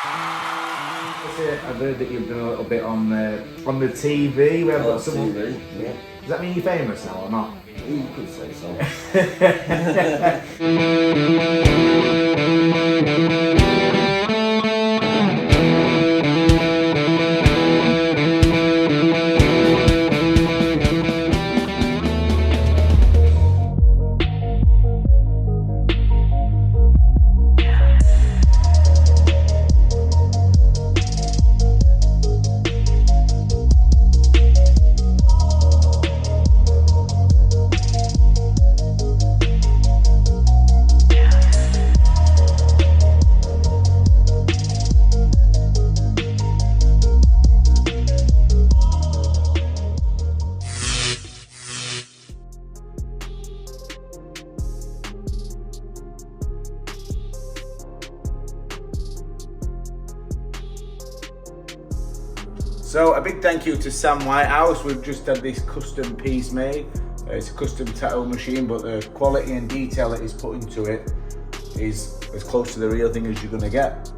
I've heard that you've done a little bit on the TV. We have got someone. TV, yeah. Does that mean you're famous now or not? You could say so. So a big thank you to Sam Whitehouse. We've just had this custom piece made. It's a custom tattoo machine, but the quality and detail that he's put into it is as close to the real thing as you're gonna get.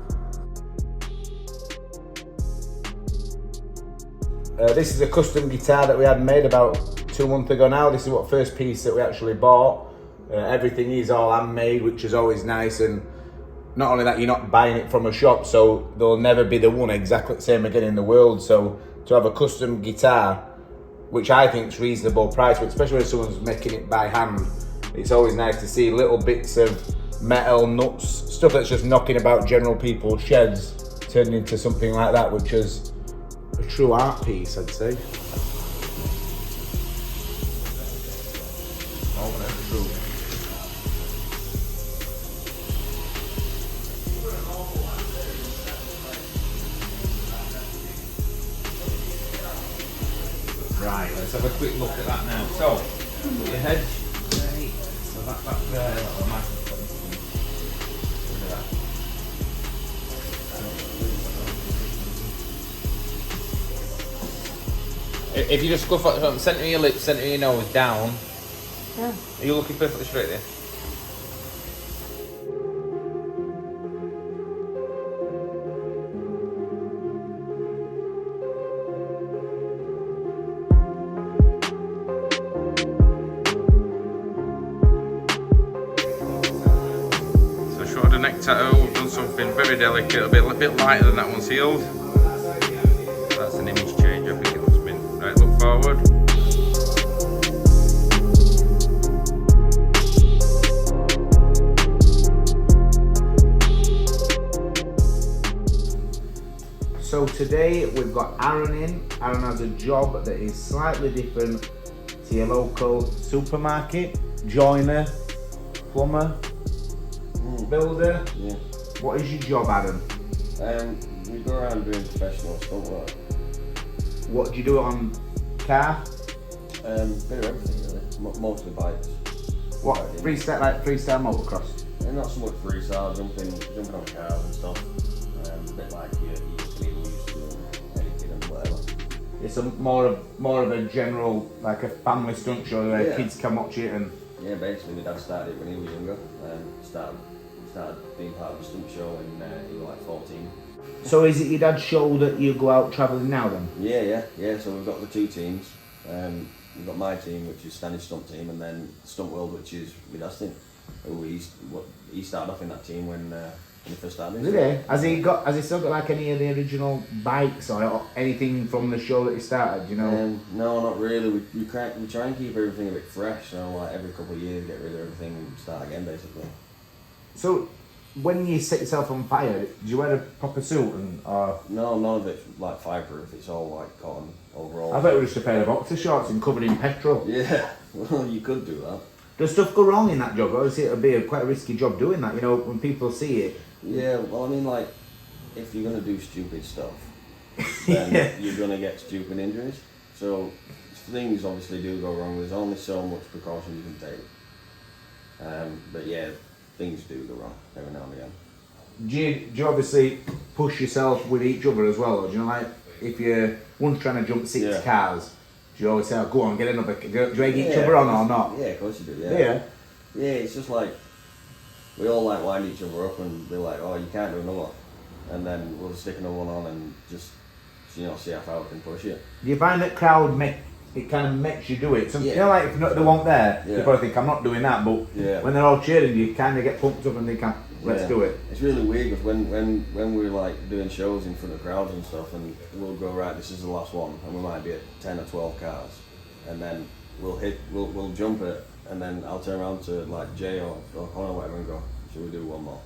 This is a custom guitar that we had made about 2 months ago now. This is what first piece that we actually bought. Everything is all handmade, which is always nice, and not only that, you're not buying it from a shop, so there'll never be the one exactly the same again in the world. So to have a custom guitar, which I think is reasonable price, but especially when someone's making it by hand, it's always nice to see little bits of metal, nuts, stuff that's just knocking about general people's sheds, turning into something like that, which is a true art piece, I'd say. Oh, that's true. Right, let's have a quick look at that now. So, put your head right, so that there, that'll nice and fun. Look at that. If you just go for centre of your lips, centre of your nose, down. Yeah. Are you looking perfectly straight there? Neck tattoo, we've done something very delicate, a bit lighter than that one sealed. That's an image change, I think it must have been. Right, look forward. So today we've got Aaron in. Aaron has a job that is slightly different to your local supermarket, joiner, plumber, builder. Yeah. What is your job, Adam? We go around doing professional stunt work. What do you do on car? Bit of everything really. Mostly bikes. What freestyle motocross? And not so much freestyle, jumping on cars and stuff. A bit like you used to do anything and whatever. It's more of a general, like a family stunt show where kids can watch it and. Yeah, basically my dad started it when he was younger. Started being part of a stunt show when he was like 14. So is it your dad's show that you go out travelling now then? Yeah. So we've got the two teams. We've got my team, which is Stanley's stunt team, and then Stunt World, which is my dad's team. He started off in that team when he first started. Did he? Has he still got like any of the original bikes or anything from the show that he started? You know? No, not really. We try and keep everything a bit fresh. So like every couple of years, get rid of everything and start again, basically. So, when you set yourself on fire, do you wear a proper suit or? No, none of it's like fireproof. It's all like cotton overall. I bet it was just a pair of boxer shorts and covered in petrol. Yeah, well, you could do that. Does stuff go wrong in that job? Obviously, it'll be quite a risky job doing that. You know, when people see it. Yeah, well, I mean, like, if you're gonna do stupid stuff, then you're gonna get stupid injuries. So things obviously do go wrong. There's only so much precaution you can take. But yeah. Things do go wrong every now and again. Do you obviously push yourself with each other as well? Or do you know, like, if you're one's trying to jump 6 cars, do you always say, oh, go on, get another, do you egg each other on or not? Yeah, of course you do, Yeah, it's just like, we all like wind each other up and be like, oh, you can't do another. and then we'll stick another one on and just see how far we can push it. Do you find that crowd it kind of makes you do it? So, Yeah. You know, like if not the one there, Yeah. you probably think I'm not doing that, but when they're all cheering, you kind of get pumped up and think, let's do it. It's really weird because when we're like doing shows in front of crowds and stuff, and we'll go, right, this is the last one, and we might be at 10 or 12 cars, and then we'll jump it, and then I'll turn around to like Jay or Connor or whatever and go, should we do one more?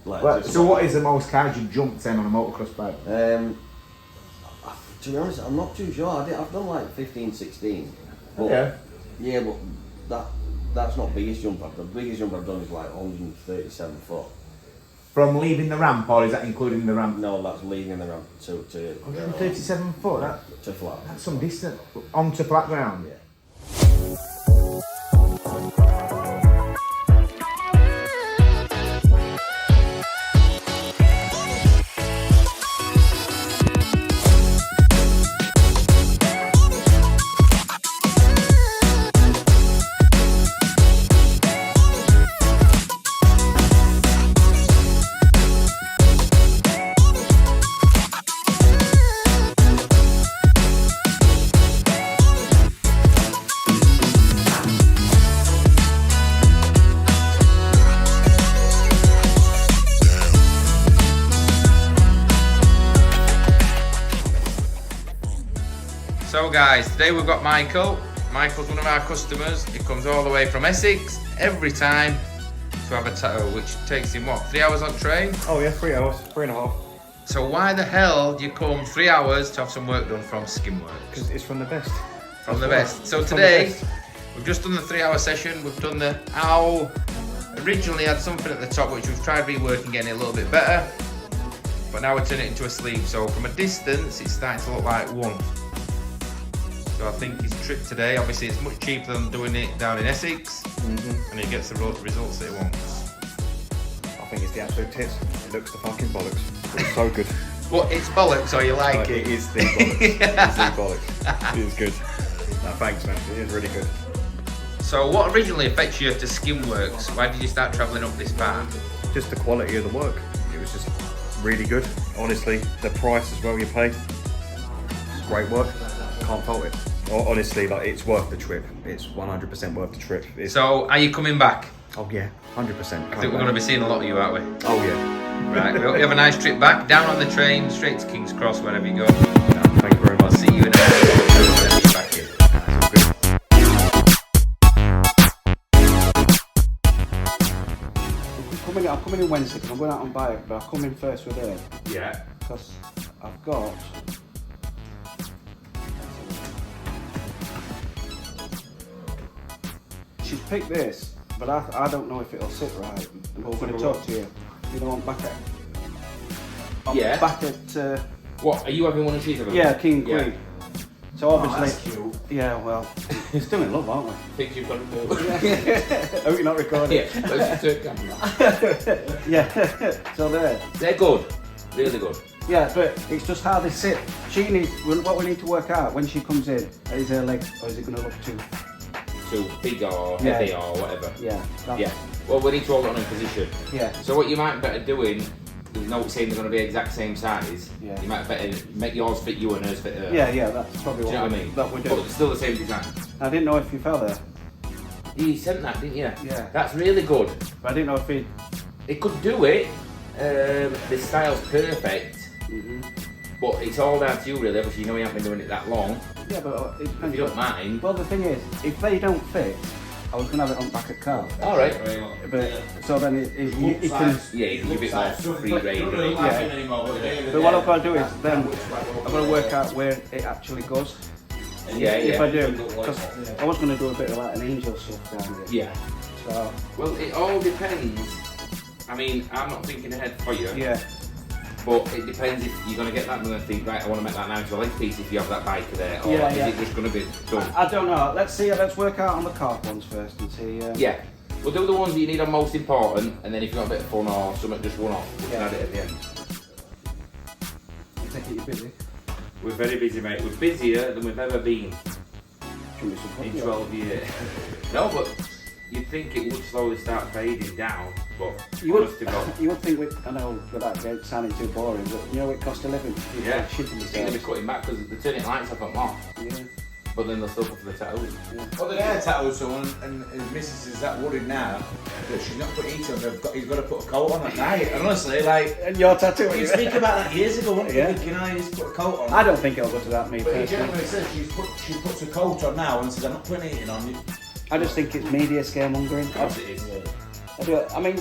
Like, So what is the most cars you've jumped then on a motocross bike? To be honest, I'm not too sure. I've done like 15, 16. But, Yeah. but that's not biggest jump I've done. The biggest jump I've done is like 137 foot. From leaving the ramp, or is that including the ramp? No, that's leaving the ramp to 137 foot. to flat. That's some distance onto flat ground. Yeah. So guys, today we've got Michael. Michael's one of our customers. He comes all the way from Essex every time to have a tattoo, which takes him what, 3 hours on train? Oh yeah, 3 hours, 3.5. So why the hell do you come 3 hours to have some work done from Skinworks? Because it's from the best. From the best. So It's from today, the best. we've just done the 3 hour session. We've done the owl. Originally had something at the top which we've tried reworking, getting it a little bit better. But now we're turning it into a sleeve. So from a distance, it's starting to look like one. So I think his trip today, obviously it's much cheaper than doing it down in Essex, and he gets the results that he wants. I think it's the absolute tits. It looks the fucking bollocks. It's so good. Well, it's bollocks, or you like it? It is the bollocks. It is the bollocks. It is good. No, thanks man, it is really good. So what originally affects you to Skinworks? Why did you start travelling up this far? Just the quality of the work. It was just really good. Honestly, the price as well you pay. It's great work. Can't fault it. Honestly, like it's worth the trip. It's 100% worth the trip. So are you coming back? Oh yeah, 100%. I think we're going to be seeing a lot of you, aren't we? Oh yeah. Right, we hope you have a nice trip back, down on the train, straight to King's Cross, wherever you go. No, thank you very much. I'll see you in a minute. Back here. That's good. I'm coming in Wednesday because I'm going out on bike, but I'll come in first with her Yeah. because I've got. She's picked this, but I don't know if it'll sit right. But we're going to talk to you. You know, I'm back at. Yeah. Back at. What, are you having one of these? Yeah, King and Queen. So obviously. That's cute. Yeah, well, we're still in love, aren't we? Think you've got to do. Hope you're not recording. Yeah, let's just turn camera. Yeah. So there. They're good, really good. Yeah, but it's just how they sit. She needs, what we need to work out when she comes in, is her leg, or is it going to look too? Too big or Yeah. heavy or whatever. Yeah. Yeah. Well, we need to hold it on in position. Yeah. So what you might better doing, there's no saying they're going to be exact same size. Yeah. You might better make yours fit you and hers fit her. Yeah, that's probably Do you know what I mean? that we do. But it's still the same design. I didn't know if you fell there, You sent that, didn't you? Yeah. That's really good. but I didn't know if he. It could do it. The style's perfect. But it's all down to you really. Obviously, you know you haven't been doing it that long. Yeah, but it If depends. you don't mind. Well, the thing is, if they don't fit, I was going to have it on back at car. All right. But so then it can. Yeah, you can give it more free rein. Yeah. But what I've got to do is then I've got to work out where it actually goes. Yeah, If yeah. I do, because I was going to do a bit of like an angel stuff down here. Yeah. So Well, it all depends. I mean, I'm not thinking ahead for you. yeah. But it depends if you're going to get that and going to think, right, I want to make that 9-to-11 piece if you have that biker there. Or Yeah, is yeah. it just going to be done? I don't know. Let's work out on the carp ones first and see. Yeah. We'll do the ones that you need are most important, and then if you've got a bit of fun or something, just one off. We can Yeah. add it at the end. I take it you're busy. We're very busy, mate. We're busier than we've ever been Should we support in you? 12 years. No, but you'd think it would slowly start fading down, but You would, honest to God, you would think with, I know without sounding too boring, but you know it cost a living. yeah, Shipping they're going to be cutting back because they're turning lights off at more, Yeah. but then they'll still put for the tattoos. Well, the hair tattoo's someone, and his missus is that worried now that she's not put heat on. He's got to put a coat on at night. And honestly, like, And your tattoo. you speak about that years ago, wouldn't you? Yeah. You know, he needs to put a coat on. I don't think it'll go to that, me But he personally. generally says she puts a coat on now and says, I'm not putting heating on you. I just think it's media scaremongering. Of course it is. I mean,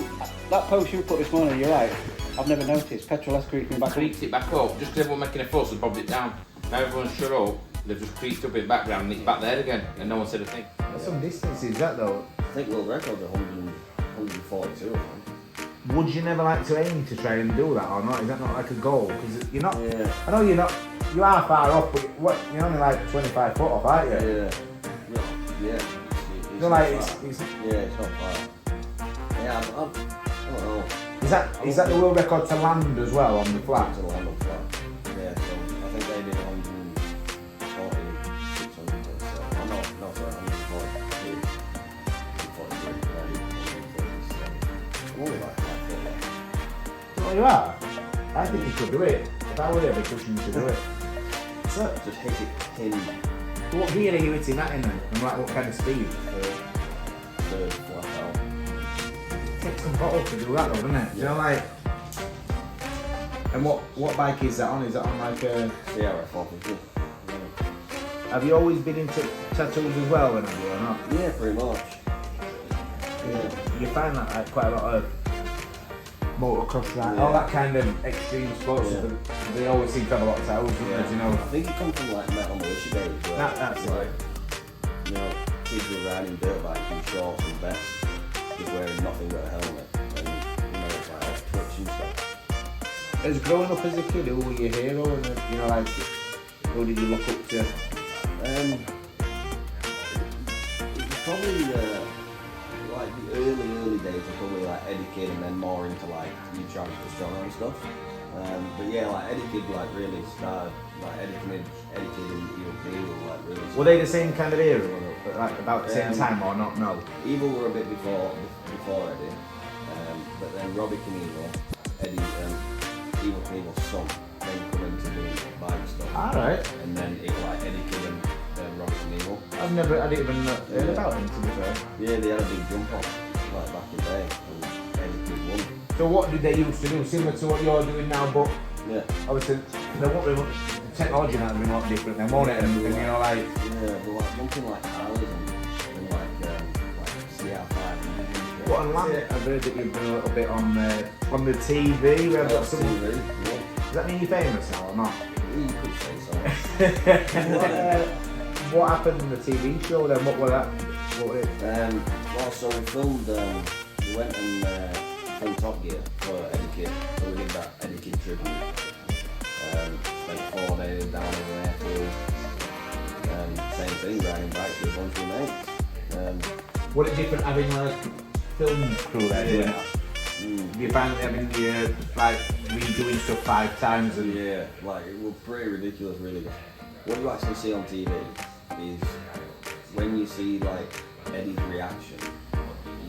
that post you put this morning, you're right. I've never noticed. Petrol has creeping back up. Creeped it back up, just because everyone making a fuss and bobbed it down. Now everyone's shut up, they've just creeped up in the background and it's back there again, and no one said a thing. That's some distances, that though. I think world record's 142 or something. Would you never like to aim to try and do that or not? Is that not like a goal? Because you're not. Yeah. I know you're not. You are far off, but you're only like 25 foot off, aren't you? Yeah. No, yeah. It's You're like not it's, far. it's, Yeah, it's not far. Yeah, I don't know. is that the world record to land as well on the flat? To land on flat. Yeah, so I think they did 140, 600 or so. Oh, no, sorry, 142. 143, I'm only like 5 foot left. Oh, you are? I think you could do it. If I were there, because you should do it. So, Just hit it pinned what gear are you hitting that in then? And like what kind of speed? third flat out. It takes some bottle to do that though, doesn't it? Do you know, like... And what bike is that on? Is that on like a... CRF 450. Have you always been into tattoos as well then, have you, or not? Yeah, pretty much. Yeah. You find that like quite a lot of motocross, right? Yeah. All that kind of extreme sports, Yeah. they always seem to have a lot of tattoos, don't they, do you know? I think it comes from like metal militia days. Where That's it's like, you know, kids were riding dirt bikes in shorts and vests, just wearing nothing but a helmet, and you know, it's like off Twitch and stuff. As growing up as a kid, who were your hero? And you know, like, who did you look up to? It was probably like the early days were probably like Eddie Kidd, and then more into like you Travis Pastrana and stuff. But yeah, like Eddie Kidd like really started, like Eddie Kidd and EOP were like really. Were they the same kind of era, like about the same time or not? No. Evil were a bit before Eddie, but then Robbie Knievel, Eddie, Evil Knievel's son, then come into doing bike stuff. Alright. And then it was like Eddie Kidd and Robbie Knievel. I didn't even heard about him, to be fair. Yeah, they had a big jump off like back in the day, and Eddie Kidd won. So what did they used to do? Similar to what you're doing now, but Yeah. obviously there won't be much, technology now has been a lot different then, won't it? And you know, like, Yeah, but like something like Harleys and like CR5 and what on land? I've heard that you've been a little bit on the TV. We have got some. TV, yeah. Does that mean you're famous now or not? You could say so. What happened in the TV show then? What was that? What was it? Well, so we filmed, we went and filmed Topgear for Eddie Kidd. So we did that Eddie Kidd tribute. Spent 4 days down in the airfield. Same thing, riding bikes with a bunch of mates. Was it different having like film crew there doing Yeah. it? Do you find having like redoing stuff 5 times and Yeah, like it was pretty ridiculous really. What you actually see on TV is when you see like Eddie's reaction,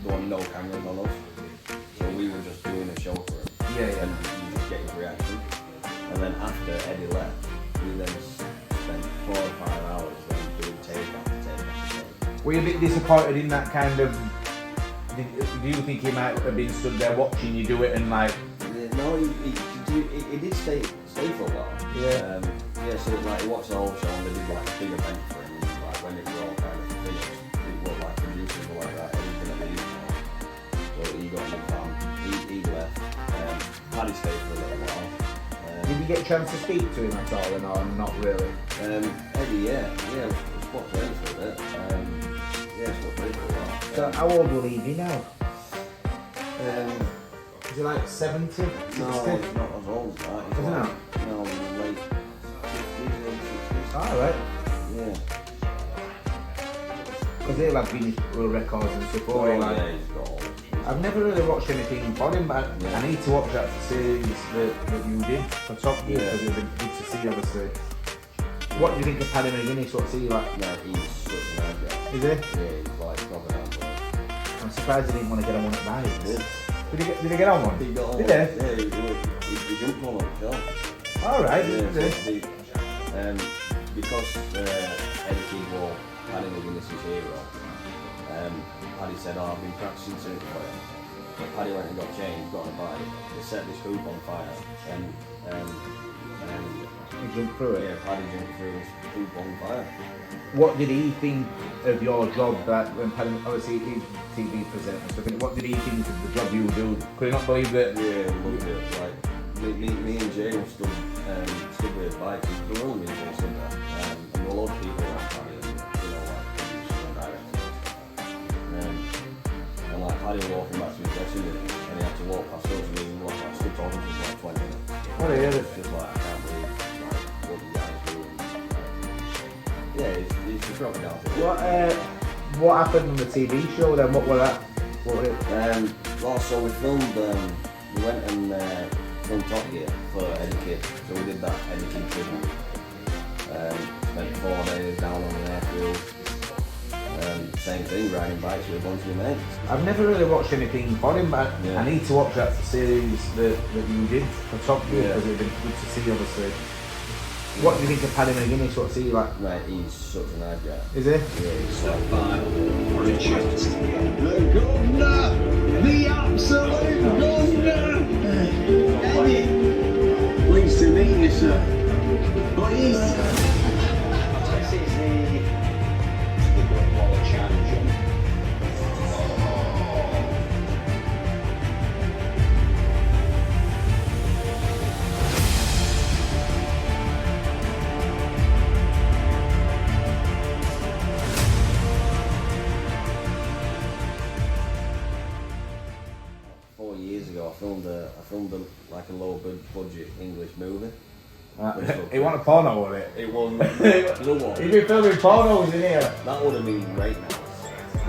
there were no cameras on us. So we were just doing a show for him. Yeah. And you just get his reaction. And then after Eddie left, we then spent 4 or 5 hours then doing take after take after take. Were you a bit disappointed in that kind of? Do you think he might have been stood there watching you do it and like? No, he did stay for a while. Yeah. So like he watched the whole show and they did like a big event for him. And, like when it was all kind of finished, it was like producers were like that. He's gonna leave now. So he got in the van. He left. Paddy stayed for a little while. Did you get a chance to speak to him at all, or not really? Eddie, yeah, we spoke to him for a bit. Spoke to him for a while. So how old will he be now? Is he like 70? 60? No, he's not as old as that. He's Isn't like, no, late 50s, early 60s. Alright. Yeah. Because he'll have Guinness World Records and stuff. Oh, won't he, like? yeah, he's got old. I've never really watched anything for him, but Yeah. I need to watch that series that you did for Top Gear, because it'd be good to see, obviously. What do you think of Paddy McGuinness? What's he like? No, he's such an nice guy. Is he? Yeah, he's like proper down to earth. surprised he didn't want to get on one at night. Did. Did he get on one? He got on Did one. he? Yeah, he jumped on it, sure. Alright, Yeah, did so he? because Eddie Kidd wore Paddy McGuinness's hero, Paddy said, oh, I've been practicing something for you. So Paddy went and got changed, got on a bike, they set this hoop on fire, and He jumped through it. yeah, Paddy jumped through this hoop on fire. What did he think of your job that when Paddy, obviously he's TV presenter and stuff, what did he think of the job you do? Could he not believe that? Yeah, loved it. Like, me and Jay stood with his bike, we were only me and Jay stood there, and a lot of people around Paddy, and, you know, like, and like Paddy was walking back to his dressing room, and he had to walk past us, and he was like, stood talking to us for like 20 minutes. What are you? Just like, I can't believe like, what you guys do. And, yeah, he's just dropping down to it. What happened on the TV show then? What were that? What were it? Well, so we filmed, we went and filmed Topgear for Eddie Kidd. So we did that Eddie Kidd tribute. Spent 4 days down on the airfield. Same thing, riding bikes with a bunch of your mates. I've never really watched anything for him, but Yeah. I need to watch that series that you did for Top Gear Yeah. because it'd been good to see, obviously. What do you think of Paddy McGuinness? What's he like? Mate, he's such a nice guy. Is he? Yeah, he's so The governor, the absolute governor. Eddie, pleased to meet you, sir. Please. This is the Great Wall of China jump. I filmed like a low budget English movie. He want a porno on it. It wasn't. You know what? You've been filming pornos in here. That would have been great now.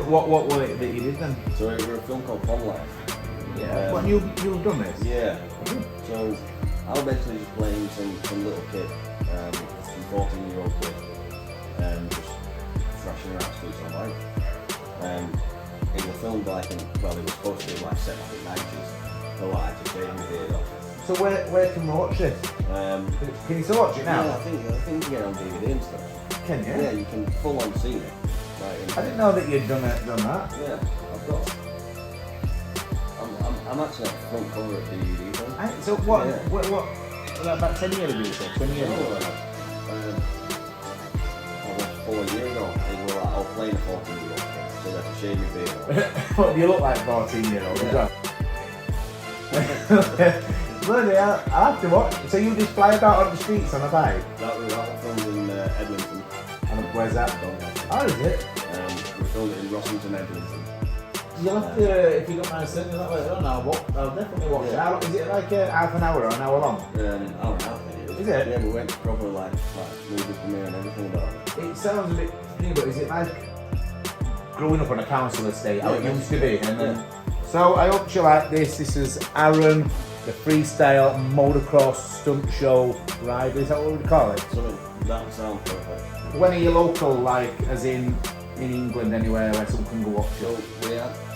What was it that you did then? So it was a film called Fun Life. Yeah. What, you've done this? Yeah. So I was basically just playing some little kid, some 14-year-old kid, just thrashing around streets on bike. It was filmed like it was supposed to be like set in the 90s. So I had to shave my beard off. So where can we watch this? Can you still watch it now? Yeah, I think you can get it on DVD and stuff. Can you? Yeah, you can full on see it. I didn't know that you'd done that. Yeah, I've got. I'm actually at the front cover of DVD thing. So what? Yeah. What? About 10 years ago, you said? 20 years ago? I was 4 years ago. It was like I was playing a 14-year-old kid, so I had to shave my beard off. What, do you look like 14-year-old? Yeah. Bloody hell, I have to watch. So you just fly about on the streets on a bike? That was filmed in Edmonton. And where's that? Oh, is it? We filmed it in Rossington, Edmonton. You'll have to, if you don't mind sending that later on, I'll definitely watch it. How long, is it like half an hour or an hour long? Hour and a half, I think it was. Is it? Yeah, we went proper like movie premiere and everything about it. It sounds a bit funny, but is it like growing up on a council estate, how it Yeah, used to be? And then, yeah. so I hope you like this. This is Aaron, the freestyle motocross stunt show rider. Is that what we call it? So that sounds perfect. When are you local, like, as in England anywhere where someone can go watch So you?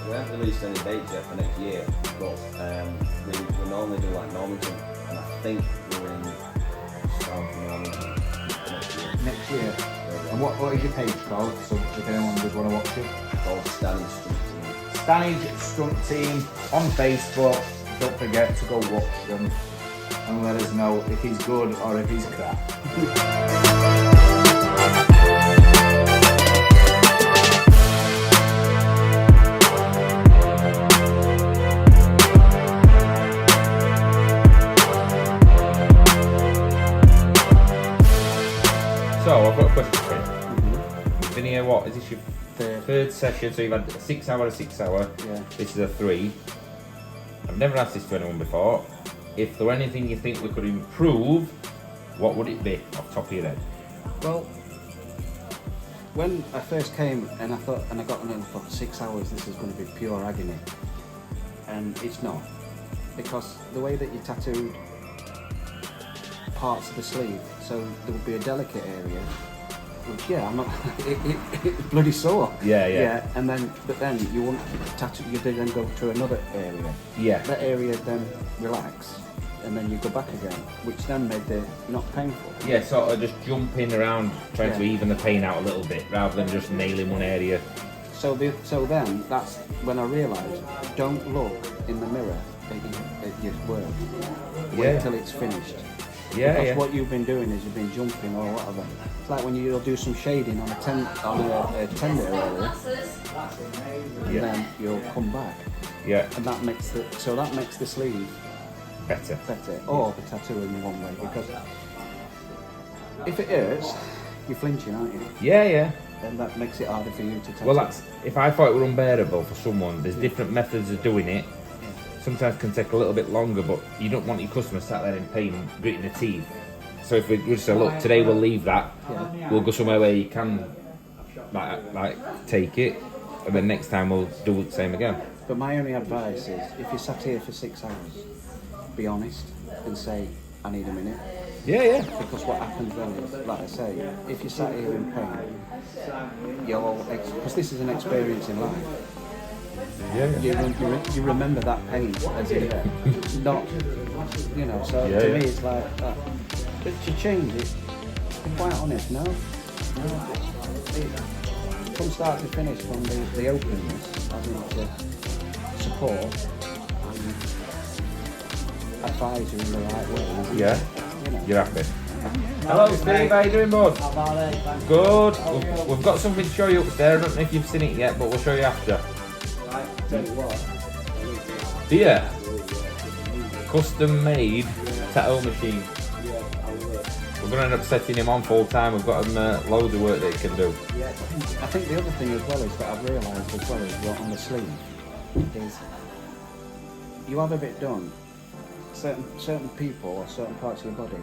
we haven't released any dates yet for next year, but we normally do like Normanton, and I think we're in South Normanton next year. Next year. Yeah, And what is your page called? So if anyone does want to watch you. called Stanley Street. Stanage Stunt Team on Facebook. Don't forget to go watch them and let us know if he's good or if he's crap. So I've got a question for you. You've been here, what, is this your third session? So you've had a 6 hour, a 6 hour. Yeah. This is a 3. I've never asked this to anyone before. If there were anything you think we could improve, what would it be off the top of your head? Well, when I first came and I got on and thought 6 hours, this is going to be pure agony. And it's not. Because the way that you tattooed parts of the sleeve, so there would be a delicate area Which, yeah, I'm not. It's bloody sore. Yeah. And then, but then you want tattoo. You then go to another area. Yeah. That area then relax, and then you go back again, which then made it not painful. Yeah, sort of just jumping around, trying to Yeah. even the pain out a little bit, rather than just nailing one area. So then that's when I realised, don't look in the mirror at your work. Wait Yeah. till it's finished. Yeah, Because yeah. what you've been doing is you've been jumping or whatever. It's like when you'll do some shading on a tender area, and Yeah. then you'll come back, Yeah, and that makes the sleeve better. better, or the tattoo in one way. Because if it hurts, you're flinching, aren't you? Yeah. And that makes it harder for you to tattoo. Well, that's if I thought it were unbearable for someone. There's different methods of doing it. Sometimes can take a little bit longer, but you don't want your customer sat there in pain, gritting their teeth. So if we just say, look, today we'll leave that. Yeah. We'll go somewhere where you can, like take it, and then next time we'll do the same again. But my only advice is, if you sat here for 6 hours, be honest and say, I need a minute. Yeah. Because what happens then is, like I say, if you sat here in pain, because this is an experience in life. You remember that pain as it not, so Yeah, to yeah. me it's like that. But to change it, to be quite honest, no. From start to finish, from the openness, I think the support and advise you in the right way. Yeah. You know. You're happy. Hello, Steve. How you doing, bud? Good. We've got something to show you upstairs. I don't know if you've seen it yet, but we'll show you after. Tell you what. Here, custom-made tattoo machine. We're going to end up setting him on full time. We've got him loads of work that he can do. I think the other thing as well is that I've realised as well is what on the sleeve is you have a bit done. Certain people or certain parts of your body,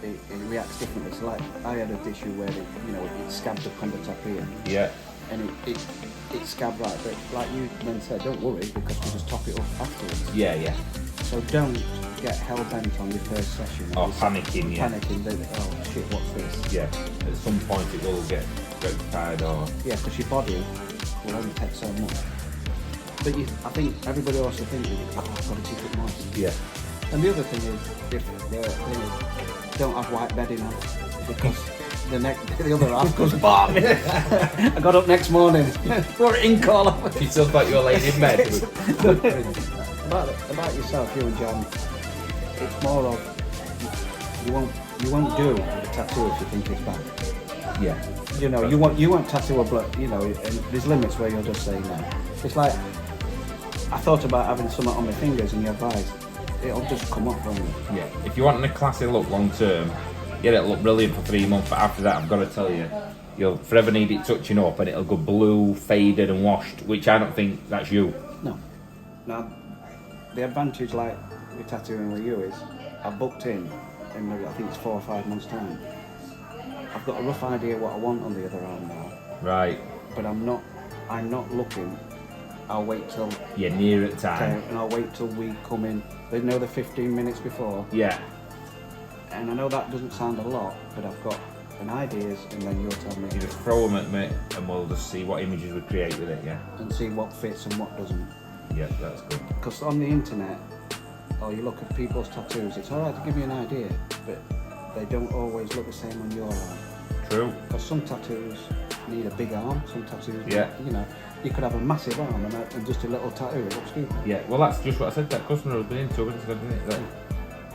it reacts differently. So like I had a issue where it scabbed up on the top here. Yeah. And it scabbed right, but like you then said, don't worry because we just top it up afterwards. Yeah. So don't get hell bent on your first session. Or panicking, yeah. Panicking, then, oh shit, what's this? Yeah. At some point it will get rectified or... Yeah, because your body will only take so much. But I think everybody also thinks, oh, I've got to keep it moist. Yeah. And the other thing is, don't have white bedding on because the other half goes bam. I got up next morning, brought it in call off. You still thought you were laying in bed? About yourself, you and John, it's more of you won't do a tattoo if you think it's bad. Yeah. You won't tattoo a blood. And there's limits where you'll just say no. It's like I thought about having something on my fingers, and you advised it'll just come off, won't it? Yeah. If you want a classy look long term, yeah, it'll look brilliant for 3 months, but after that, I've got to tell you, you'll forever need it touching up, and it'll go blue, faded, and washed, which I don't think that's you. No. Now, the advantage, like with tattooing with you, is I've booked in I think it's 4 or 5 months' time. I've got a rough idea what I want on the other arm now, Right. but I'm not looking. I'll wait till Yeah, near at time. and I'll wait till we come in. They know the 15 minutes before, Yeah. and I know that doesn't sound a lot, but I've got an ideas, and then you'll tell me You just throw them at me, and we'll just see what images we create with it, yeah? and see what fits and what doesn't. Yeah, that's good. Because on the internet, or you look at people's tattoos, it's alright to give you an idea, but they don't always look the same on your arm. True. Because some tattoos need a big arm, some tattoos, Yeah. you could have a massive arm and just a little tattoo, it looks stupid. Yeah, well, that's just what I said. That customer was been into, didn't it? That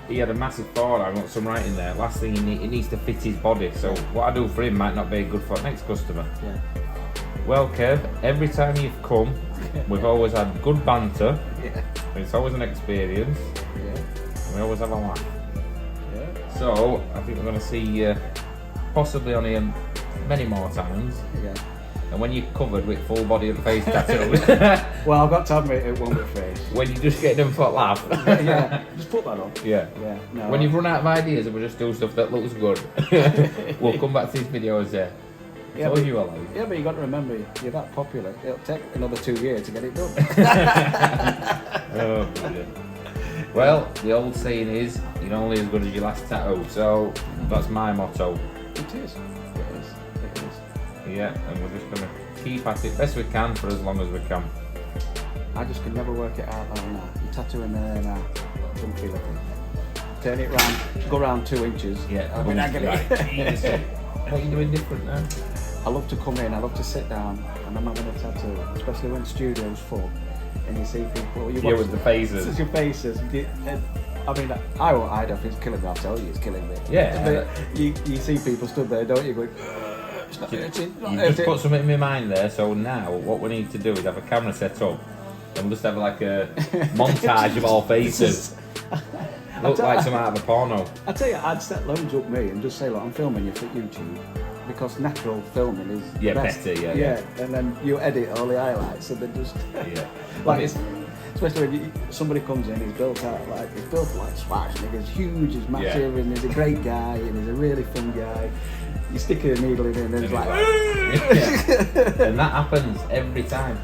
he had a massive forearm, got some writing there. Last thing it needs to fit his body. So what I do for him might not be good for the next customer. Yeah. Well, Kev, every time you've come, we've always had good banter. Yeah. It's always an experience. Yeah. And we always have a laugh. Yeah. So I think we're going to see you possibly on here many more times. Yeah. And when you're covered with full body and face tattoos, Well, I've got to admit it won't be face. when you just get them for a laugh. Yeah. Just put that on. Yeah. Yeah. No. When you've run out of ideas and we just do stuff that looks good, we'll come back to these videos there. Yeah, Told but- you alone. Yeah, but you got to remember, you're that popular. It'll take another 2 years to get it done. Oh, brilliant. Well, the old saying is, you're only as good as your last tattoo. So that's my motto. It is. It is. Yeah, and we're just gonna keep at it best we can for as long as we can. I just can never work it out like that. You tattoo in there now, don't feel it. Turn it round, go round 2 inches. Yeah, I mean, I get it. What are you doing different now? I love to come in, I love to sit down, and I'm having a tattoo, especially when the studio's full, and you see people. You Yeah, with the phases. It's your faces. I mean, I won't hide if it's killing me. I'll tell you, it's killing me. Yeah. But you see people stood there, don't you? Going, it's not hurting. Not You just hurting." put something in my mind there. So now, what we need to do is have a camera set up, and we'll just have like a montage of all faces. Look like some out of a porno. I tell you, I'd set loads up me and just say, look, I'm filming you for YouTube. Because natural filming is Yeah, the best. better, yeah. And then you edit all the highlights and then just Yeah. like it's, especially when somebody comes in, he's built like Schwarzenegger, he's huge, he's massive, and he's a great guy, and he's a really fun guy. You stick a needle in it, and then it's like, Yeah. And that happens every time.